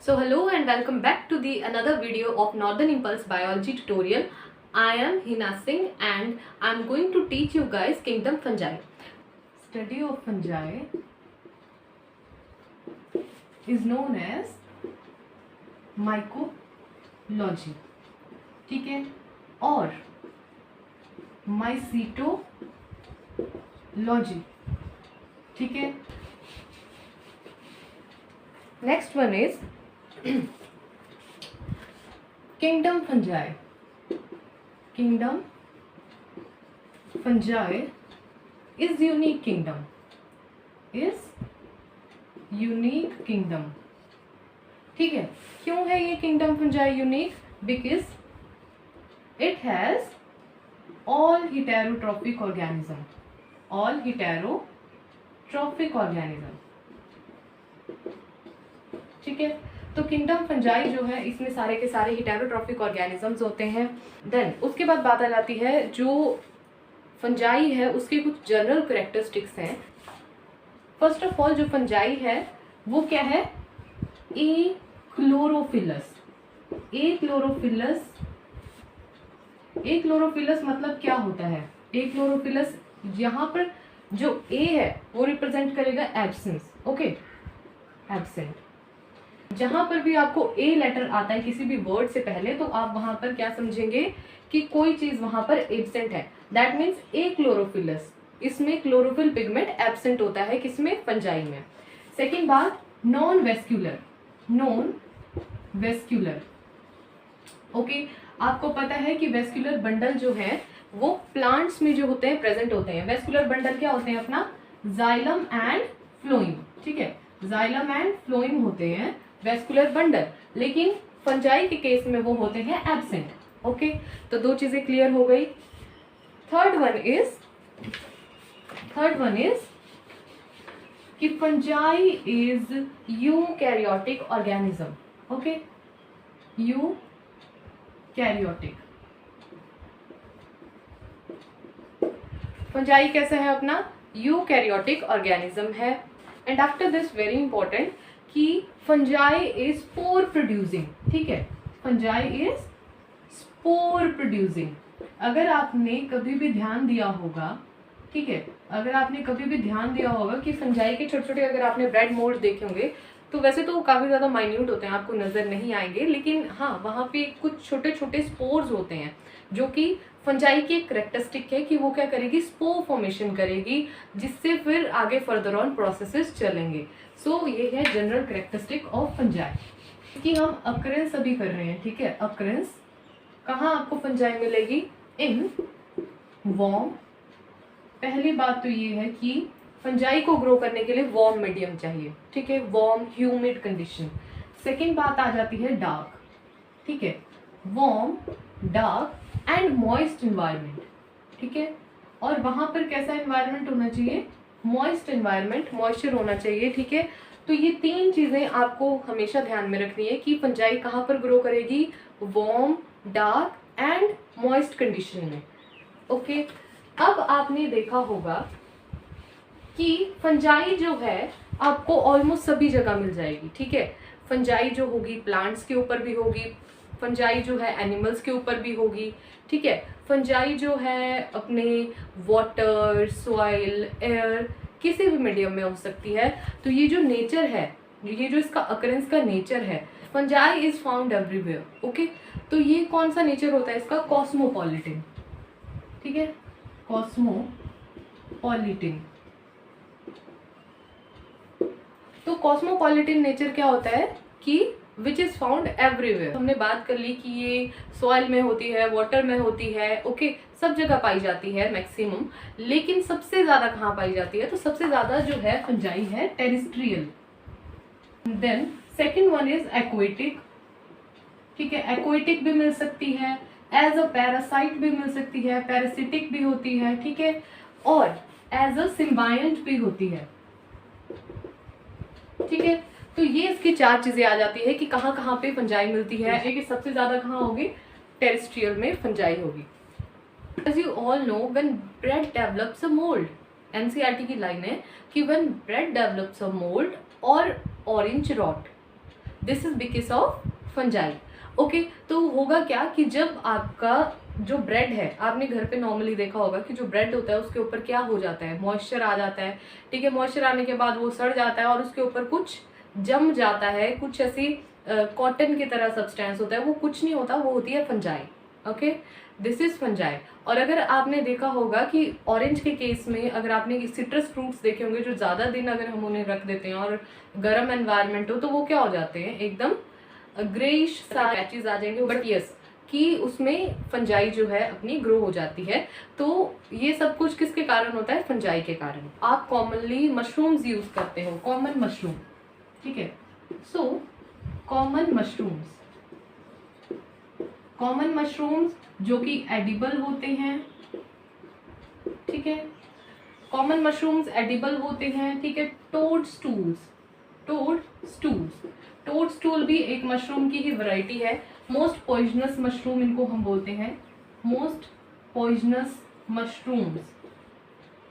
So hello and welcome back to the another video of Northern Impulse Biology tutorial. I am Hina Singh and I am going to teach you guys Kingdom Fungi. Study of fungi is known as mycology, ठीक है, और mycetology, ठीक है. Next one is Kingdom fungi. Kingdom fungi is unique kingdom. Is unique kingdom. ठीक है. क्यों है ये kingdom fungi unique? Because it has all heterotrophic organism. All heterotrophic organism. ठीक है. तो किंगडम फंजाई जो है इसमें सारे के सारे हेटेरोट्रॉफिक ऑर्गेनिजम्स होते हैं. देन उसके बाद बात आ जाती है जो फंजाई है उसके कुछ जनरल कैरेक्टरिस्टिक्स हैं. फर्स्ट ऑफ ऑल जो फंजाई है वो क्या है? ए क्लोरोफिलस. ए क्लोरोफिलस मतलब क्या होता है? ए क्लोरोफिलस यहाँ पर जो ए है वो रिप्रेजेंट करेगा एब्सेंस. Okay, absent. जहां पर भी आपको ए लेटर आता है किसी भी वर्ड से पहले तो आप वहां पर क्या समझेंगे कि कोई चीज वहां पर एब्सेंट है. That means A chlorophyllous. इसमें क्लोरोफिल पिगमेंट एब्सेंट होता है किसमें? फंजाई में. सेकेंड बात, नॉन वेस्क्यूलर. ओके, आपको पता है कि वेस्क्यूलर बंडल जो है वो प्लांट्स में जो होते हैं प्रेजेंट होते हैं. वेस्क्यूलर बंडल क्या होते हैं? अपना जाइलम एंड फ्लोएम. ठीक है, जाइलम एंड फ्लोएम होते हैं वेस्कुलर बंडल, लेकिन फंजाई के केस में वो होते हैं एब्सेंट. ओके, तो दो चीजें क्लियर हो गई. थर्ड वन इज कि fungi is eukaryotic organism. Okay, eukaryotic. Fungi कैसा है? अपना यूकैरियोटिक ऑर्गेनिज्म है. And after this very important कि फंजाई इज स्पोर प्रोड्यूसिंग. ठीक है, फंजाई इज स्पोर प्रोड्यूसिंग. अगर आपने कभी भी ध्यान दिया होगा, ठीक है, अगर आपने कभी भी ध्यान दिया होगा कि फंजाई के छोटे छोटे अगर आपने ब्रेड मोल्ड देखे होंगे तो वैसे तो काफी ज्यादा माइन्यूट होते हैं, आपको नजर नहीं आएंगे, लेकिन हाँ वहां पे कुछ छोटे छोटे स्पोर्स होते हैं जो कि फंजाई की एक कैरेक्टरिस्टिक है कि वो क्या करेगी? स्पोर फॉर्मेशन करेगी, जिससे फिर आगे फर्दर ऑन प्रोसेसेस चलेंगे. सो ये है जनरल कैरेक्टरिस्टिक ऑफ फंजाई कि हम अकरेंस अभी कर रहे हैं. ठीक है, अकरेंस कहाँ आपको फंजाई मिलेगी? In warm. पहली बात तो ये है कि फंजाई को ग्रो करने के लिए वार्म मीडियम चाहिए. ठीक है, वार्म ह्यूमिड कंडीशन. सेकेंड बात आ जाती है डार्क. ठीक है, warm, dark and moist environment. ठीक है, और वहां पर कैसा एनवायरनमेंट होना चाहिए? मॉइस्ट एनवायरनमेंट, मॉइस्चर होना चाहिए. ठीक है, तो ये तीन चीजें आपको हमेशा ध्यान में रखनी है कि फंजाई कहाँ पर ग्रो करेगी? Warm, dark and moist condition में. ओके, अब आपने देखा होगा कि फंजाई जो है आपको ऑलमोस्ट सभी जगह मिल जाएगी. ठीक है, फंजाई जो होगी प्लांट्स के ऊपर भी होगी, फंजाई जो है एनिमल्स के ऊपर भी होगी. ठीक है, फंजाई जो है अपने वाटर, सॉइल, एयर किसी भी मीडियम में हो सकती है. तो ये जो नेचर है, ये जो इसका अकरेंस का नेचर है, fungi is found everywhere. Okay, तो ये कौन सा नेचर होता है इसका? कॉस्मोपॉलिटन. ठीक है, कॉस्मोपॉलिटन. तो कॉस्मोपॉलिटन नेचर क्या होता है कि विच इज फाउंड एवरीवेयर. हमने बात कर ली कि ये सॉइल में होती है, वाटर में होती है. ओके, सब जगह पाई जाती है मैक्सिमम, लेकिन सबसे ज्यादा कहाँ पाई जाती है? तो सबसे ज्यादा जो है फंजाई है terrestrial. Then second one is aquatic. ठीक है, एक्वेटिक भी मिल सकती है, एज अ पैरासाइट भी मिल सकती है, पैरासिटिक भी होती है. ठीक है, और एज अ सिम्बायंट भी होती है. ठीक है, तो ये इसकी चार चीजें आ जाती है कि कहाँ कहाँ पे फंजाई मिलती है. कि सबसे ज्यादा कहाँ होगी? टेरेस्ट्रियल में फंजाई होगी. As you all know, when bread develops a mold, NCERT की लाइन है कि when bread develops a mold or orange rot, this is because of fungi. Okay, तो होगा क्या कि जब आपका जो ब्रेड है, आपने घर पे नॉर्मली देखा होगा कि जो ब्रेड होता है उसके ऊपर क्या हो जाता है, मॉइस्चर आ जाता है। ठीक है, मॉइस्चर आने के बाद वो सड़ जाता है और उसके ऊपर कुछ जम जाता है, कुछ ऐसी कॉटन की तरह सब्सटेंस होता है, वो कुछ नहीं होता, वो होती है fungi. Okay, this is fungi. और अगर आपने देखा होगा कि ऑरेंज के केस में अगर आपने सिट्रस फ्रूट्स देखे होंगे जो ज़्यादा दिन अगर हम उन्हें रख देते हैं और गर्म एनवायरनमेंट हो तो वो क्या हो जाते हैं, एकदम ग्रेइश सा पैचेस आ जाएंगे। बट यस कि उसमें फंजाई जो है अपनी ग्रो हो जाती है। तो ये सब कुछ किसके कारण होता है, फंजाई के कारण। आप कॉमनली मशरूम्स यूज करते हो, कॉमन मशरूम, ठीक है। सो कॉमन मशरूम्स जो कि एडिबल होते हैं, ठीक है, कॉमन मशरूम्स एडिबल होते हैं, ठीक है। टोड स्टूल भी एक मशरूम की ही वैरायटी है। मोस्ट पॉइजनस मशरूम इनको हम बोलते हैं, मोस्ट पॉइजनस मशरूम्स,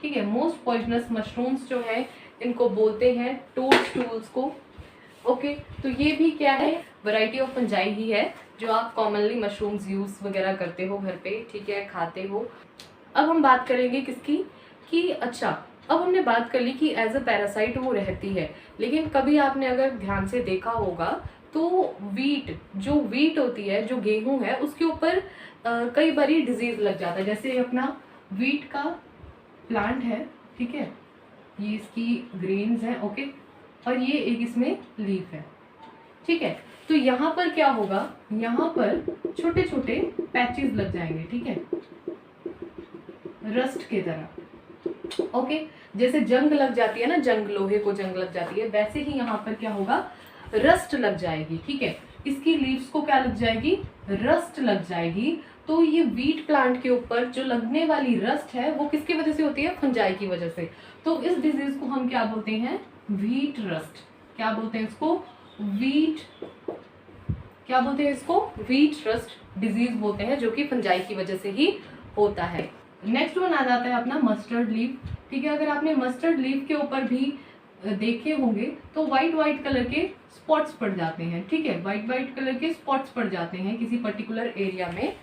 ठीक है। मोस्ट पॉइजनस मशरूम्स जो है इनको बोलते हैं टोड स्टूल्स को। ओके, तो ये भी क्या है, वैरायटी ऑफ फंजाई ही है जो आप कॉमनली मशरूम्स यूज वगैरह करते हो घर पे, ठीक है, खाते हो। अब हम बात करेंगे किसकी, कि अच्छा अब हमने बात कर ली कि एज अ पैरासाइट वो रहती है, लेकिन कभी आपने अगर ध्यान से देखा होगा तो वीट होती है, जो गेहूं है, उसके ऊपर कई बारी डिजीज लग जाता है। जैसे अपना वीट का प्लांट है, ठीक है, ये इसकी ग्रेन्स हैं, ओके, और ये एक इसमें लीफ है, ठीक है। तो यहाँ पर क्या होगा, यहाँ पर छोटे छोटे पैचेस लग जाएंगे, ठीक है, रस्ट के तरह। ओके, जैसे जंग लग जाती है ना, जंग, लोहे को जंग लग जाती है, वैसे ही यहाँ पर क्या होगा, रस्ट लग जाएगी, ठीक है। इसकी लीव्स को क्या लग जाएगी, रस्ट लग जाएगी। तो ये वीट प्लांट के ऊपर जो लगने वाली रस्ट है वो किसकी वजह से होती है, फंजाई की वजह से। तो इस डिजीज को हम क्या बोलते हैं, वीट रस्ट। क्या बोलते हैं इसको, वीट रस्ट डिजीज बोलते हैं, जो कि फंजाई की वजह से ही होता है। नेक्स्ट वन आ जाता है अपना मस्टर्ड लीफ, ठीक है। अगर आपने मस्टर्ड लीफ के ऊपर भी देखे होंगे तो वाइट कलर के स्पॉट्स पड़ जाते हैं, ठीक है, वाइट कलर के स्पॉट्स पड़ जाते हैं किसी पर्टिकुलर एरिया में।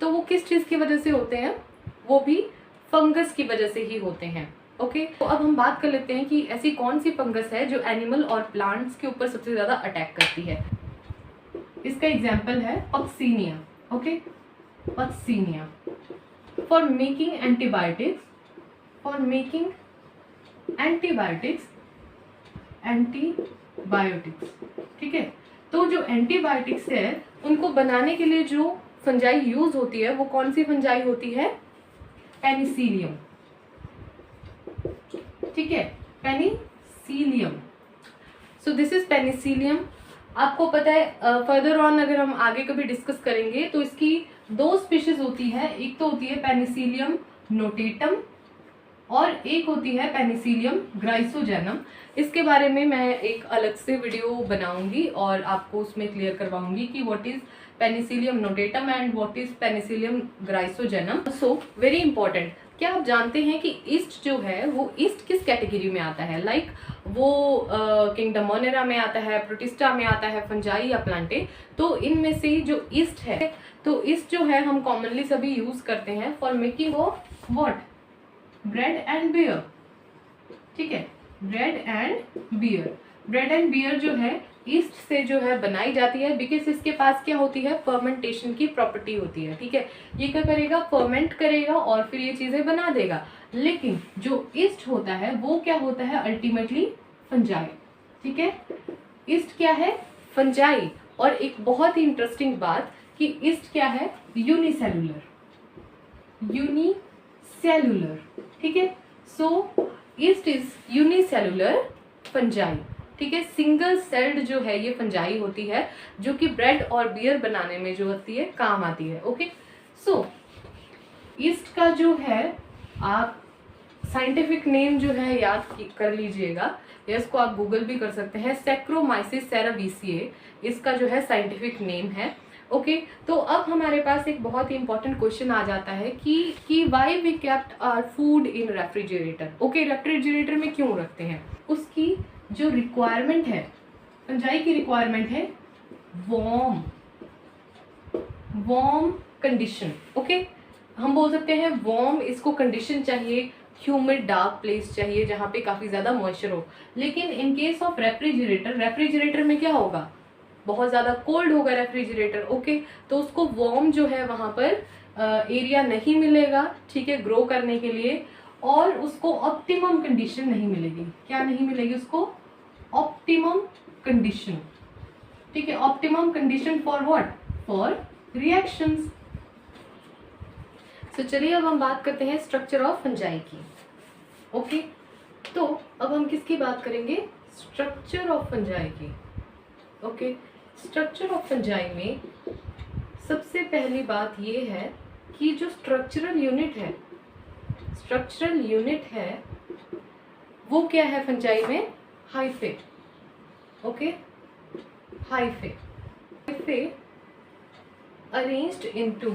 तो वो किस चीज की वजह से होते हैं, वो भी फंगस की वजह से ही होते हैं। ओके, तो अब हम बात कर लेते हैं कि ऐसी कौन सी फंगस है जो एनिमल और प्लांट्स के ऊपर सबसे ज्यादा अटैक करती है। इसका एग्जाम्पल है Puccinia. Okay, Puccinia. For making antibiotics, ठीक है। तो जो एंटीबायोटिक्स है उनको बनाने के लिए जो फंजाई यूज होती है वो कौन सी फंजाई होती है, पेनिसिलियम, ठीक है, Penicillium. So this is Penicillium. आपको पता है फर्दर ऑन अगर हम आगे कभी डिस्कस करेंगे तो इसकी दो स्पीशीज होती है, एक तो होती है पेनिसिलियम नोटेटम और एक होती है पेनिसिलियम ग्राइसोजेनम। इसके बारे में मैं एक अलग से वीडियो बनाऊंगी और आपको उसमें क्लियर करवाऊंगी कि what is penicillium notatum and what is penicillium griseogenum. So very important, क्या आप जानते हैं कि ईस्ट जो है वो ईस्ट किस कैटेगरी में आता है, लाइक वो किंगडम मोनेरा में आता है, प्रोटिस्टा में आता है, फंजाई या प्लांटे। तो इनमें से जो ईस्ट है, तो ईस्ट जो है हम कॉमनली सभी यूज करते हैं for making of what, bread and beer, ठीक है, ब्रेड एंड बियर जो है ईस्ट से जो है बनाई जाती है, बिकॉज इसके पास क्या होती है, फर्मेंटेशन की प्रॉपर्टी होती है, ठीक है। ये क्या करेगा, फर्मेंट करेगा और फिर ये चीजें बना देगा। लेकिन जो ईस्ट होता है वो क्या होता है, अल्टीमेटली फंजाई, ठीक है। ईस्ट क्या है, फंजाई। और एक बहुत ही इंटरेस्टिंग बात कि ईस्ट क्या है, यूनिसेलुलर, ठीक है। सो ईस्ट इज यूनिसेलुलर फंजाई, ठीक है। सिंगल सेल्ड जो है ये फंजाई होती है जो कि ब्रेड और बियर बनाने में जो होती है काम आती है। ओके, सो ईस्ट का जो है आप साइंटिफिक नेम जो है याद कर लीजिएगा, या इसको आप गूगल भी कर सकते हैं, सैक्रोमाइसिस सेरावीसिए इसका जो है साइंटिफिक नेम है। ओके, तो अब हमारे पास एक बहुत ही इंपॉर्टेंट क्वेश्चन आ जाता है कि why we kept our food in refrigerator. Okay, refrigerator में क्यों रखते हैं, उसकी जो रिक्वायरमेंट है फंजाई की रिक्वायरमेंट है वार्म कंडीशन। ओके, हम बोल सकते हैं वार्म, इसको कंडीशन चाहिए, ह्यूमिड डार्क प्लेस चाहिए जहाँ पे काफ़ी ज़्यादा मॉइस्चर हो। लेकिन इन केस ऑफ रेफ्रिजरेटर में क्या होगा, बहुत ज़्यादा कोल्ड होगा रेफ्रिजरेटर। ओके, तो उसको वार्म जो है वहाँ पर एरिया नहीं मिलेगा, ठीक है, ग्रो करने के लिए, और उसको ऑप्टिमम कंडीशन नहीं मिलेगी। क्या नहीं मिलेगी उसको? Optimum condition. ठीक है, optimum condition for what? For reactions. तो चलिए अब हम बात करते हैं स्ट्रक्चर ऑफ फंजाई की। ओके, तो अब हम किसकी बात करेंगे? स्ट्रक्चर ऑफ फंजाई की। ओके, स्ट्रक्चर ऑफ फंजाई में सबसे पहली बात ये है कि जो स्ट्रक्चरल यूनिट है वो क्या है फंजाई में? Hyphae. Okay, hyphae arranged into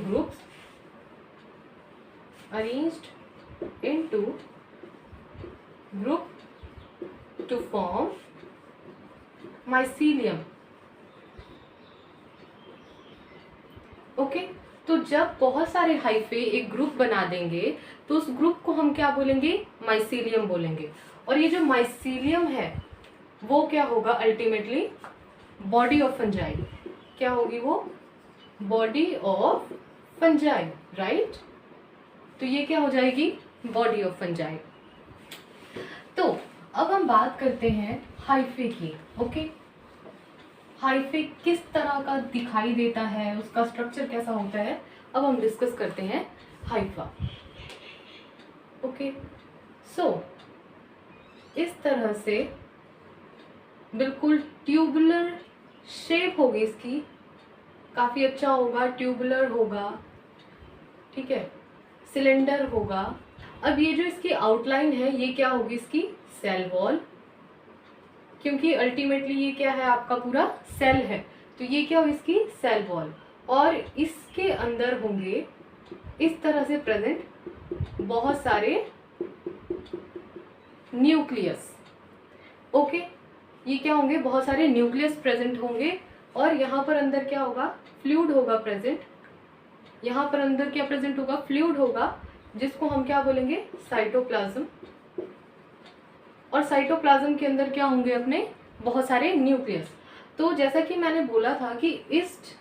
group to form mycelium। Okay, तो जब बहुत सारे हाइफे एक ग्रुप बना देंगे तो उस ग्रुप को हम क्या बोलेंगे? माइसीलियम बोलेंगे। और ये जो माइसीलियम है वो क्या होगा? Ultimately body of fungi. क्या होगी वो? Body of fungi, right? तो ये क्या हो जाएगी? Body of fungi. तो अब हम बात करते हैं हाइफे की। ओके, हाइफे किस तरह का दिखाई देता है, उसका स्ट्रक्चर कैसा होता है, अब हम डिस्कस करते हैं हाइफा। ओके, सो इस तरह से बिल्कुल ट्यूबुलर शेप होगी इसकी, काफ़ी अच्छा होगा, ट्यूबुलर होगा, ठीक है, सिलेंडर होगा। अब ये जो इसकी आउटलाइन है ये क्या होगी? इसकी सेल वॉल, क्योंकि अल्टीमेटली ये क्या है? आपका पूरा सेल है, तो ये क्या होगी? इसकी सेल वॉल। और इसके अंदर होंगे इस तरह से प्रेजेंट बहुत सारे न्यूक्लियस। ओके, ये क्या होंगे? बहुत सारे न्यूक्लियस प्रेजेंट होंगे। और यहाँ पर अंदर क्या होगा? फ्लूइड होगा प्रेजेंट। यहाँ पर अंदर क्या प्रेजेंट होगा? फ्लूइड होगा, जिसको हम क्या बोलेंगे? साइटोप्लाज्म। और साइटोप्लाज्म के अंदर क्या होंगे? अपने बहुत सारे न्यूक्लियस। तो जैसा कि मैंने बोला था कि ईस्ट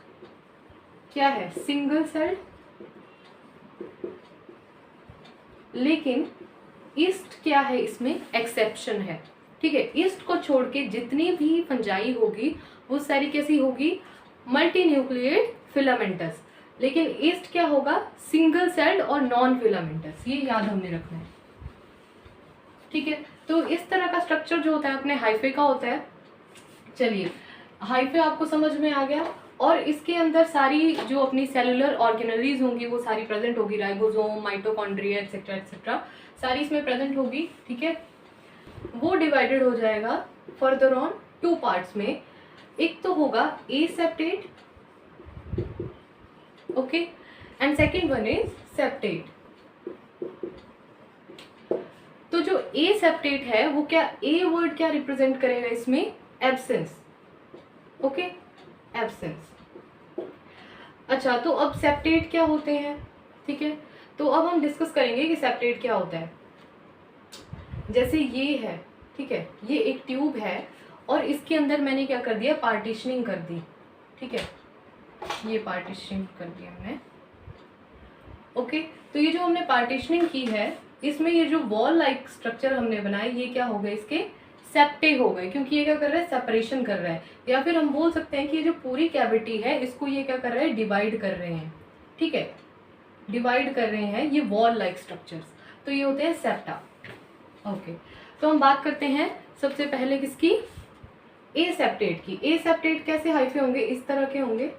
क्या है? Single cell. लेकिन ईस्ट क्या है? इसमें एक्सेप्शन है, ठीक है। ईस्ट को छोड़ के जितनी भी फंजाई होगी वो सारी कैसी होगी? Multi nucleate filamentous. लेकिन ईस्ट क्या होगा? सिंगल सेल्ड और नॉन फिलामेंटस। ये याद हमने रखना है, ठीक है। तो इस तरह का स्ट्रक्चर जो होता है अपने हाइफे का होता है। चलिए, हाइफे आपको समझ में आ गया। और इसके अंदर सारी जो अपनी सेलुलर ऑर्गेनलीज होंगी वो सारी प्रेजेंट होगी, राइबोसोम, माइटोकॉन्ड्रिया एक्सेट्रा एक्सेट्रा, सारी इसमें प्रेजेंट होगी, ठीक है। वो डिवाइडेड हो जाएगा फर्दर ऑन 2 पार्ट्स में। एक तो होगा aseptate, okay, and second one is septate. तो जो एसेप्टेट है वो क्या? ए वर्ड क्या रिप्रेजेंट करेगा इसमें? एब्सेंस। Okay, absence. अच्छा, तो अब सेप्टेट क्या होते हैं, ठीक है। तो अब हम डिस्कस करेंगे कि सेप्टेट क्या होता है। जैसे ये है, ठीक है, ये एक ट्यूब है और इसके अंदर मैंने क्या कर दिया? पार्टीशनिंग कर दी, ठीक है, ये पार्टीशनिंग कर दी हमने। ओके, तो ये जो हमने पार्टीशनिंग की है इसमें ये जो वॉल लाइक स्ट्रक्चर हमने बनाए ये क्या हो गए? इसके सेप्टे हो गए, क्योंकि ये क्या कर रहा है? सेपरेशन कर रहा है। या फिर हम बोल सकते हैं कि ये जो पूरी कैविटी है इसको ये क्या कर रहा है? डिवाइड कर रहे हैं, ठीक है, डिवाइड कर रहे हैं ये वॉल लाइक स्ट्रक्चर्स। तो ये होते हैं सेप्टा। ओके, तो हम बात करते हैं सबसे पहले किसकी? एसेप्टेट की। एसेप्टेट कैसे हाइफे होंगे? इस तरह के होंगे,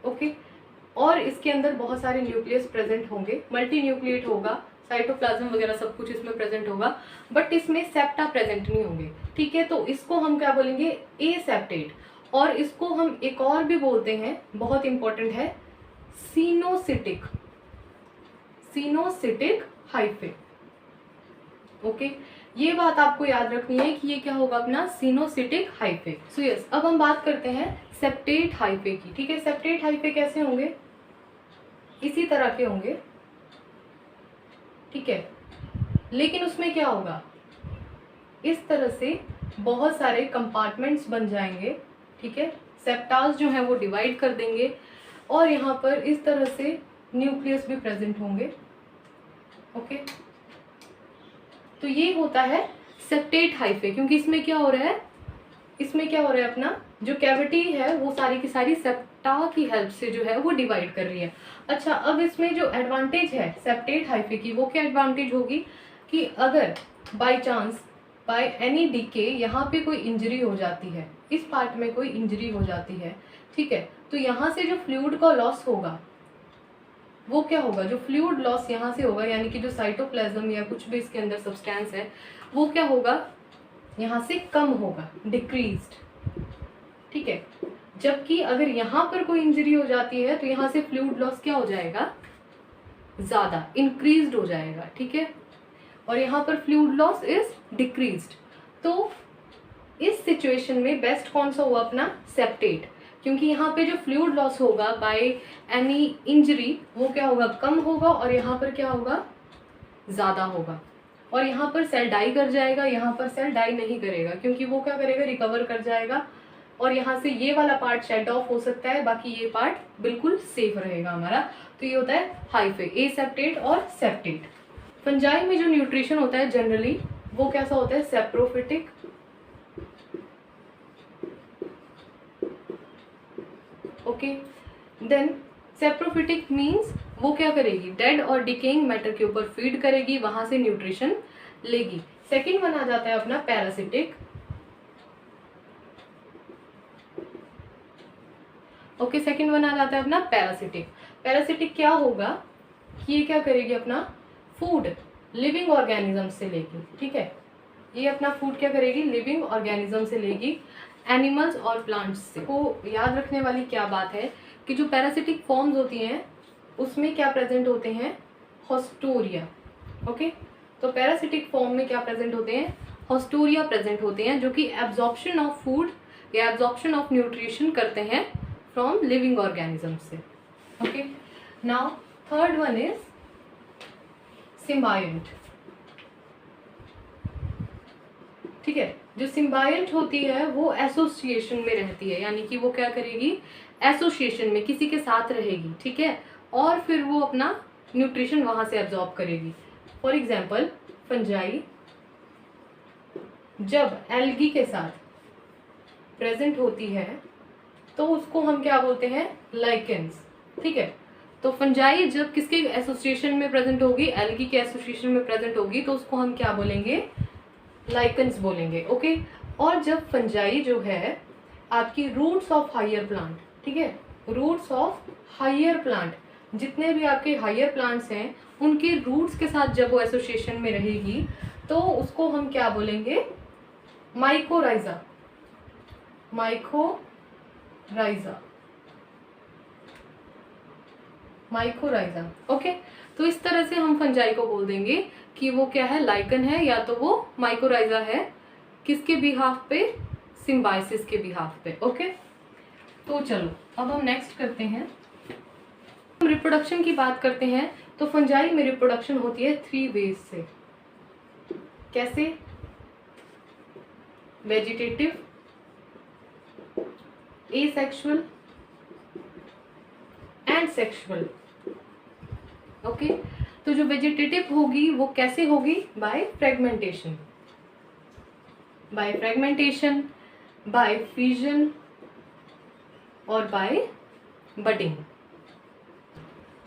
ओके, और इसके अंदर बहुत सारे न्यूक्लियस प्रेजेंट होंगे, मल्टी न्यूक्लिएट होगा, साइटोप्लाज्म वगैरह सब कुछ इसमें प्रेजेंट होगा, बट इसमें सेप्टा प्रेजेंट नहीं होंगे, ठीक है। तो इसको हम क्या बोलेंगे? एसेप्टेट। और इसको हम एक और भी बोलते हैं, बहुत इंपॉर्टेंट है, सीनोसिटिक। सीनोसिटिक हाइफे, ओके, ये बात आपको याद रखनी है कि ये क्या होगा अपना सिनोसिटिक हाइफे। सो यस, अब हम बात करते हैं सेप्टेट हाइफे की। ठीक है, सेप्टेट हाइफे कैसे होंगे, इसी तरह के होंगे, ठीक है, लेकिन उसमें क्या होगा, इस तरह से बहुत सारे कंपार्टमेंट्स बन जाएंगे। ठीक है, सेप्टास जो है वो डिवाइड कर देंगे और यहाँ पर इस तरह से न्यूक्लियस भी प्रेजेंट होंगे। ओके, तो ये होता है सेप्टेट हाइफे, क्योंकि इसमें क्या हो रहा है, इसमें क्या हो रहा है, अपना जो कैविटी है वो सारी की सारी सेप्टा की हेल्प से जो है वो डिवाइड कर रही है। अच्छा, अब इसमें जो एडवांटेज है सेप्टेट हाइफे की, वो क्या एडवांटेज होगी कि अगर बाय चांस बाय एनी डीके यहाँ पे कोई इंजरी हो जाती है, इस पार्ट में कोई इंजरी हो जाती है, ठीक है, तो यहाँ से जो फ्लूइड का लॉस होगा वो क्या होगा, जो फ्लूइड लॉस यहाँ से होगा, यानी कि जो साइटोप्लाज्म या कुछ भी इसके अंदर सब्सटेंस है वो क्या होगा, यहाँ से कम होगा, डिक्रीज्ड। ठीक है, जबकि अगर यहाँ पर कोई इंजरी हो जाती है तो यहाँ से फ्लूइड लॉस क्या हो जाएगा, ज्यादा इंक्रीज्ड हो जाएगा। ठीक है, और यहाँ पर फ्लूइड लॉस इज डिक्रीज्ड। तो इस सिचुएशन में बेस्ट कौन सा हुआ अपना सेप्टेट, क्योंकि यहाँ पे जो फ्लूइड लॉस होगा बाय एनी इंजरी वो क्या होगा, कम होगा, और यहाँ पर क्या होगा, ज़्यादा होगा। और यहाँ पर सेल डाई कर जाएगा, यहाँ पर सेल डाई नहीं करेगा, क्योंकि वो क्या करेगा, रिकवर कर जाएगा, और यहाँ से ये वाला पार्ट शेड ऑफ हो सकता है, बाकी ये पार्ट बिल्कुल सेफ रहेगा हमारा। तो ये होता है हाइफे, ए सेप्टेट और सेप्टेट। फंजाई में जो न्यूट्रिशन होता है जनरली वो कैसा होता है, saprophytic, okay. Then saprophytic means वो क्या करेगी, डेड और डिकेइंग मैटर के ऊपर फीड करेगी, वहां से न्यूट्रिशन लेगी। सेकंड वन आ जाता है अपना पैरासिटिक। ओके, सेकंड वन आ जाता है अपना पैरासिटिक। पैरासिटिक क्या होगा कि ये क्या करेगी, अपना फूड लिविंग ऑर्गेनिज्म से लेगी। ठीक है, ये अपना फूड क्या करेगी, लिविंग ऑर्गेनिज्म से लेगी, एनिमल्स और प्लांट्स से। को याद रखने वाली क्या बात है कि जो पैरासिटिक फॉर्म्स होती हैं उसमें क्या प्रेजेंट होते हैं, हॉस्टोरिया। ओके, तो पैरासिटिक फॉर्म में क्या प्रेजेंट होते हैं, हॉस्टोरिया प्रेजेंट होते हैं, जो कि एब्जॉर्प्शन ऑफ फूड या एब्जॉर्प्शन ऑफ न्यूट्रिशन करते हैं फ्रॉम लिविंग ऑर्गेनिज्म से। Okay, now third one is symbiont. ठीक है, जो सिम्बायंट होती है वो एसोसिएशन में रहती है, यानी कि वो क्या करेगी, एसोसिएशन में किसी के साथ रहेगी। ठीक है, और फिर वो अपना न्यूट्रिशन वहां से एब्जॉर्ब करेगी। फॉर एग्जाम्पल फंजाई जब एल्गी के साथ प्रेजेंट होती है तो उसको हम क्या बोलते हैं, लाइकेंस। ठीक है, तो फंजाई जब किसके एसोसिएशन में प्रेजेंट होगी, एल्गी के एसोसिएशन में प्रेजेंट होगी, तो उसको हम क्या बोलेंगे, लाइकेंस बोलेंगे। ओके, और जब फंजाई जो है आपकी रूट्स ऑफ हायर प्लांट, ठीक है, रूट्स ऑफ हायर प्लांट, जितने भी आपके हायर प्लांट्स हैं उनके रूट्स के साथ जब वो एसोसिएशन में रहेगी तो उसको हम क्या बोलेंगे, माइकोराइजा। Mycorrhiza, mycorrhiza. ओके, तो इस तरह से हम फंजाई को बोल देंगे कि वो क्या है, लाइकन है, या तो वो माइकोराइजा है, किसके बिहाफ पे, सिम्बायसिस के बिहाफ पे। ओके, तो चलो अब हम नेक्स्ट करते हैं, हम रिप्रोडक्शन की बात करते हैं। तो फंजाई में रिप्रोडक्शन होती है 3 वेज से। कैसे, vegetative, asexual and sexual. Okay, तो जो वेजिटेटिव होगी वो कैसे होगी, by fragmentation, by fragmentation, bye fusion और बाय बडिंग।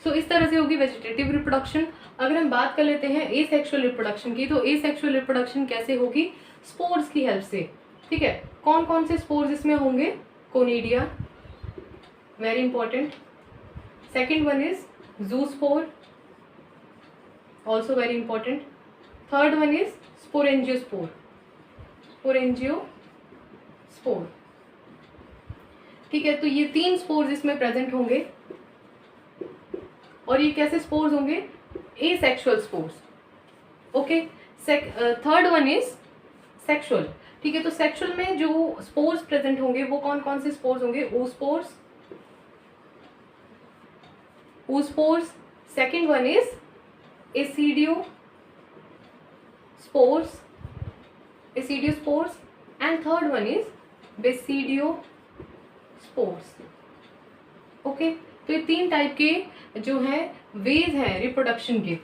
सो इस तरह से होगी वेजिटेटिव रिप्रोडक्शन। अगर हम बात कर लेते हैं एसेक्सुअल रिप्रोडक्शन की, तो एसेक्सुअल रिप्रोडक्शन कैसे होगी, स्पोर्स की हेल्प से। ठीक है, कौन कौन से स्पोर्स इसमें होंगे, conidia, very important. Second one is zoospore, also very important. Third one is sporangiospoor, sporangiospoor। ठीक है, तो ये 3 स्पोर्स इसमें प्रेजेंट होंगे, और ये कैसे स्पोर्स होंगे, asexual spores. Okay, third one is sexual, ठीक है। तो सेक्सुअल में जो स्पोर्स प्रेजेंट होंगे वो कौन कौन से स्पोर्स होंगे? oospores, oospores। Second one is acidiospores, acidiospores, and third one is basidiospores। Okay, तो ये तीन टाइप के जो है वेज हैं रिप्रोडक्शन के,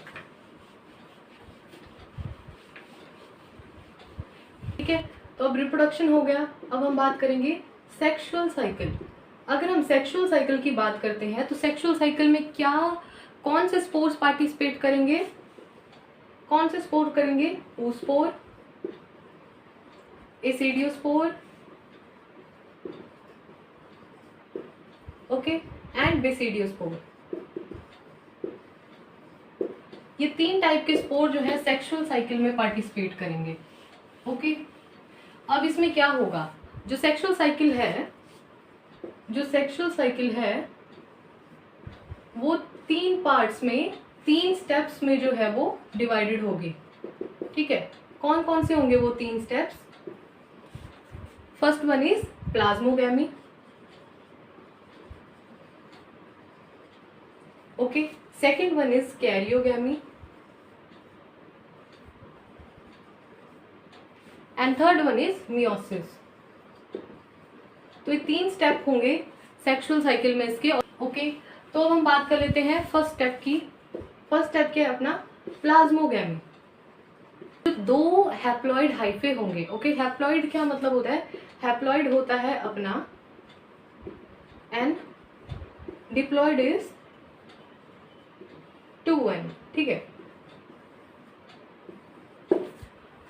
ठीक है। तो अब रिप्रोडक्शन हो गया, अब हम बात करेंगे सेक्सुअल साइकिल। अगर हम सेक्सुअल साइकिल की बात करते हैं तो सेक्सुअल साइकिल में क्या कौन से स्पोर्स पार्टिसिपेट करेंगे? कौन से स्पोर करेंगे? oospore, acidiospore, okay, and basidiospore। ये तीन टाइप के स्पोर जो है सेक्सुअल साइकिल में पार्टिसिपेट करेंगे, ओके। अब इसमें क्या होगा? जो सेक्सुअल साइकिल है वो तीन पार्ट्स में, तीन स्टेप्स में जो है वो डिवाइडेड होगी, ठीक है। कौन कौन से होंगे वो तीन steps? First one is plasmogamy, okay. Second one is karyogamy, and third one is meiosis. तो ये तीन स्टेप होंगे सेक्सुअल साइकिल में इसके, ओके। तो अब हम बात कर लेते हैं फर्स्ट स्टेप की। फर्स्ट स्टेप क्या है अपना? प्लाज्मोगैमी। तो दो हैप्लॉइड हाइफे होंगे, ओके। हैप्लॉइड क्या मतलब होता है? हैप्लॉइड होता है अपना एन, डिप्लॉइड इज 2n, ठीक है।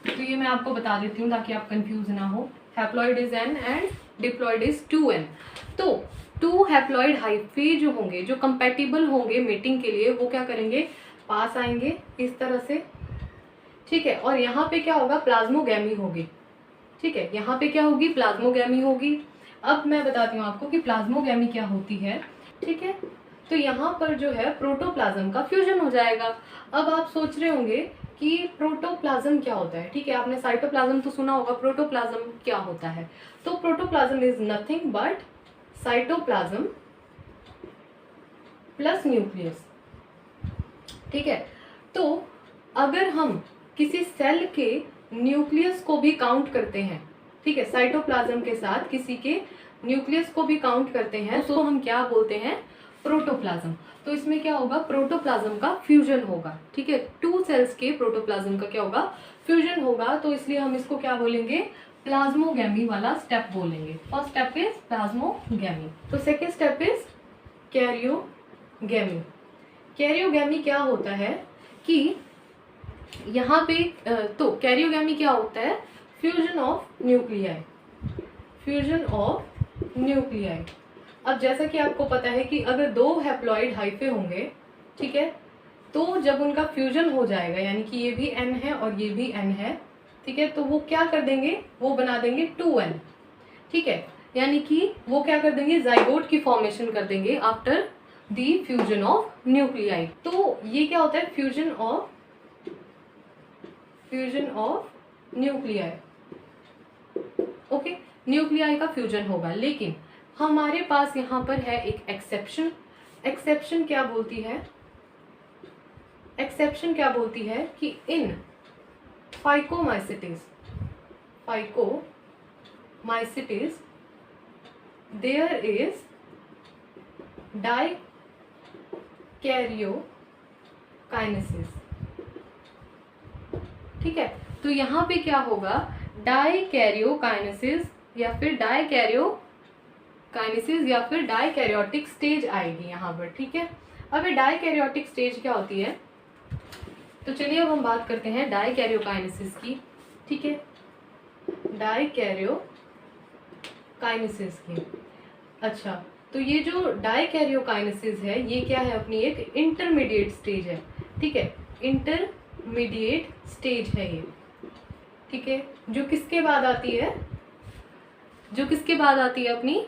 तो ये मैं आपको बता देती हूँ ताकि आप कंफ्यूज ना हो। Haploid is n and diploid is 2n। तो टू हैप्लॉइड हाइफे जो होंगे, जो कंपैटिबल होंगे मेटिंग के लिए, वो क्या करेंगे? पास आएंगे इस तरह से, ठीक है। और यहाँ पे क्या होगा? प्लाज्मोगैमी होगी, ठीक है। यहाँ पे क्या होगी? प्लाज्मोगैमी होगी। अब मैं बताती हूँ आपको कि प्लाज्मोगैमी क्या होती है, ठीक है। तो यहाँ पर जो है प्रोटोप्लाज्म का फ्यूजन हो जाएगा। अब आप सोच रहे होंगे कि प्रोटोप्लाज्म क्या होता है, ठीक है। आपने साइटोप्लाज्म तो सुना होगा, प्रोटोप्लाज्म क्या होता है? तो protoplasm is nothing but cytoplasm plus nucleus, ठीक है। तो अगर हम किसी सेल के न्यूक्लियस को भी काउंट करते हैं, ठीक है, साइटोप्लाज्म के साथ किसी के न्यूक्लियस को भी काउंट करते हैं, तो हम क्या बोलते हैं? प्रोटोप्लाज्म। तो इसमें क्या होगा? प्रोटोप्लाज्म का फ्यूजन होगा, ठीक है। टू सेल्स के प्रोटोप्लाज्म का क्या होगा? फ्यूजन होगा। तो इसलिए हम इसको क्या बोलेंगे? प्लाज्मोगैमी वाला स्टेप बोलेंगे। First step is plasmogamy. तो second step is karyogamy. Karyogamy क्या होता है कि यहाँ पे तो कैरियोगैमी क्या होता है? Fusion of nuclei, fusion of nuclei. अब जैसा कि आपको पता है कि अगर दो हैप्लॉइड हाइफे होंगे, ठीक है, तो जब उनका फ्यूजन हो जाएगा, यानी कि ये भी n है और ये भी n है, ठीक है, तो वो क्या कर देंगे? वो बना देंगे 2n, ठीक है। यानी कि वो क्या कर देंगे? जाइगोट की फॉर्मेशन कर देंगे after the fusion of nuclei. तो ये क्या होता है? Fusion of nuclei, okay. Nuclei का फ्यूजन होगा, लेकिन हमारे पास यहाँ पर है एक एक्सेप्शन। एक्सेप्शन क्या बोलती है? एक्सेप्शन क्या बोलती है कि इन फाइकोमाइसिटिस देयर इज डाइकैरियोकाइनेसिस, ठीक है। तो यहाँ पे क्या होगा? डाइकैरियोकाइनेसिस या फिर डाइकैरियोटिक स्टेज आएगी यहाँ पर, ठीक है। अब ये डाइकैरियोटिक स्टेज क्या होती है? तो चलिए अब हम बात करते हैं डाइकैरियोकाइनेसिस की, ठीक है। डाइकैरियोकाइनेसिस की, अच्छा, तो ये जो डाइकैरियोकाइनेसिस है ये क्या है? अपनी एक इंटरमीडिएट स्टेज है, ठीक है। इंटरमीडिएट स्टेज है ये, ठीक है। जो किसके बाद आती है? अपनी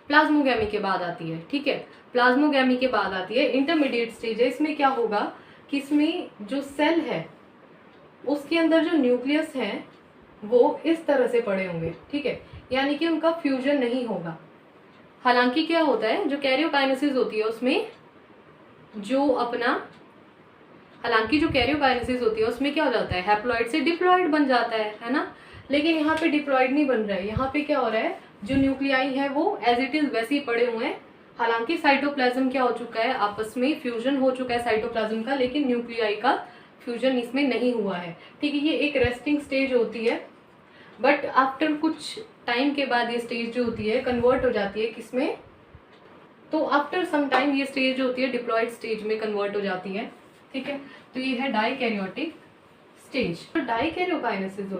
प्लाज्मोगैमी के बाद आती है, ठीक है। प्लाज्मोगैमी के बाद आती है, इंटरमीडिएट स्टेज है। इसमें क्या होगा कि इसमें जो सेल है उसके अंदर जो न्यूक्लियस हैं वो इस तरह से पड़े होंगे, ठीक है, यानी कि उनका फ्यूजन नहीं होगा। हालांकि क्या होता है, जो कैरियोकाइनेसिस होती है उसमें उसमें क्या हो जाता है, हैप्लॉइड से डिप्लॉइड बन जाता है ना। लेकिन यहाँ पे डिप्लॉइड नहीं बन रहा है, यहाँ पे क्या हो रहा है, जो न्यूक्लियाई है वो एज इट इज वैसे ही पड़े हुए हैं। हालांकि साइटोप्लाज्म क्या हो चुका है, आपस में फ्यूजन हो चुका है साइटोप्लाज्म का, लेकिन न्यूक्लियाई का फ्यूजन इसमें नहीं हुआ है, ठीक है। ये एक रेस्टिंग स्टेज होती है, बट आफ्टर कुछ टाइम के बाद ये स्टेज जो होती है कन्वर्ट हो जाती है किसमें, तो आफ्टर सम टाइम ये स्टेज जो होती है डिप्लॉइड स्टेज में कन्वर्ट हो जाती है, ठीक है। तो ये है डाइकैरियोटिक स्टेज। तो डाइकैरियोकाइनेसिस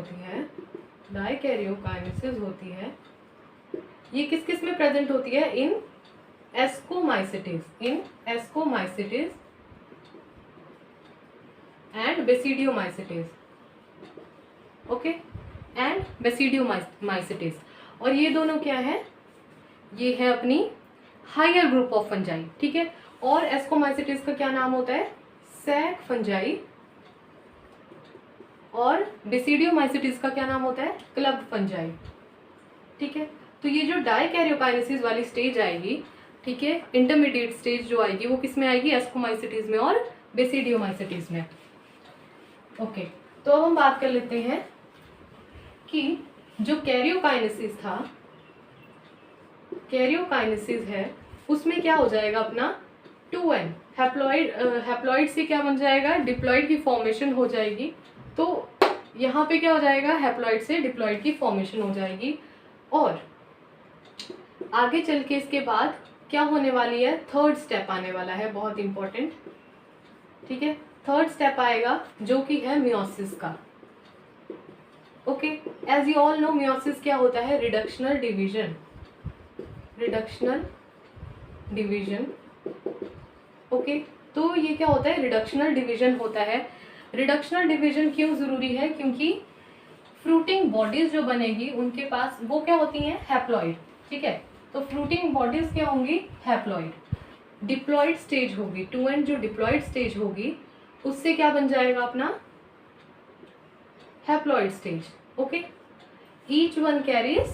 होती है, ये किस किस में प्रेजेंट होती है, in ascomycetes and basidiomycetes, okay, and basidiomycetes. और ये दोनों क्या है, ये है अपनी हायर ग्रुप ऑफ फंजाई, ठीक है। और एस्कोमाइसिटीज का क्या नाम होता है, सैक फंजाई, और बेसिडियोमाइसिटीज का क्या नाम होता है, क्लब फंजाई, ठीक है। तो ये जो डाइकैरियोकाइनेसिस वाली स्टेज आएगी, ठीक है, इंटरमीडिएट स्टेज जो आएगी वो किस में आएगी, एस्कोमाइसिटीज में और बेसिडियोमाइसिटीज में, ओके। तो अब हम बात कर लेते हैं कि जो कैरियोकाइनेसिस है उसमें क्या हो जाएगा अपना 2n, हैप्लॉइड से क्या बन जाएगा, डिप्लॉइड की फॉर्मेशन हो जाएगी। तो यहाँ पे क्या हो जाएगा, हैप्लॉइड से डिप्लॉइड की फॉर्मेशन हो जाएगी। और आगे चल के इसके बाद क्या होने वाली है, थर्ड स्टेप आने वाला है, बहुत इंपॉर्टेंट, ठीक है। थर्ड स्टेप आएगा जो कि है मियोसिस का, okay. As you all know meiosis क्या होता है, रिडक्शनल डिवीजन, ओके। तो ये क्या होता है, रिडक्शनल डिवीजन होता है। रिडक्शनल डिवीजन क्यों जरूरी है, क्योंकि फ्रूटिंग बॉडीज जो बनेगी उनके पास वो क्या होती हैं, हैप्लॉइड, ठीक है। तो फ्रूटिंग बॉडीज क्या होंगी, हैप्लॉइड। डिप्लॉइड स्टेज होगी 2n, जो डिप्लॉइड स्टेज होगी उससे क्या बन जाएगा अपना haploid stage, okay. Each one carries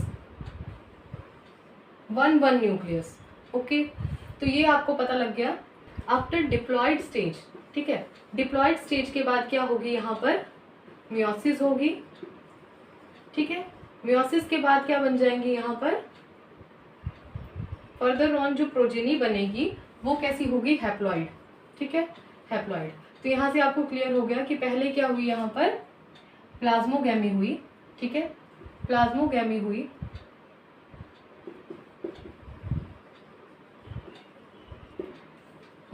one nucleus, okay. तो ये आपको पता लग गया आफ्टर डिप्लॉइड स्टेज, ठीक है। डिप्लॉइड स्टेज के बाद क्या होगी, यहाँ पर मियोसिस होगी, ठीक है। मियोसिस के बाद क्या बन जाएंगी, यहाँ पर फर्दर ऑन जो प्रोजेनी बनेगी वो कैसी होगी, हैप्लॉइड, ठीक है, हैप्लॉइड। तो यहाँ से आपको क्लियर हो गया कि पहले क्या हुई, यहाँ पर प्लाज्मोगैमी हुई, ठीक है, प्लाज्मोगैमी हुई,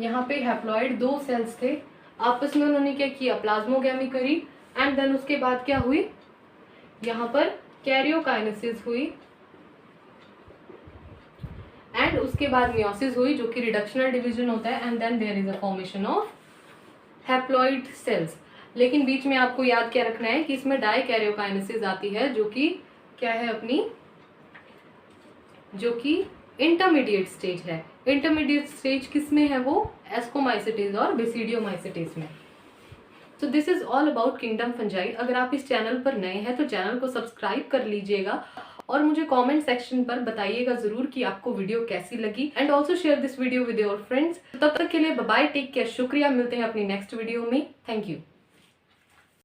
यहाँ पे हैप्लॉइड 2 सेल्स थे, आपस में उन्होंने क्या किया, प्लाज्मोगैमी करी, एंड देन उसके बाद क्या हुई, यहाँ पर कैरियोकाइनेसिस हुई, एंड उसके बाद मियोसिस हुई जो कि रिडक्शनल डिवीजन होता है, and then there is a formation of haploid cells. लेकिन बीच में आपको याद क्या रखना है कि इसमें डाइकैरियोकाइनेसिस आती है, जो कि क्या है अपनी, जो कि इंटरमीडिएट स्टेज है। इंटरमीडिएट स्टेज किस में है, वो एस्कोमाइसिटीज और बेसिडियोमाइसिटीज में। तो this is all about kingdom fungi. अगर आप इस चैनल पर नए हैं तो चैनल को सब्सक्राइब कर लीजिएगा और मुझे कमेंट सेक्शन पर बताइएगा जरूर कि आपको वीडियो कैसी लगी, and also share this video with your friends. तब तक के लिए बाय बाय, टेक केयर, शुक्रिया, मिलते हैं अपनी नेक्स्ट वीडियो में, थैंक यू।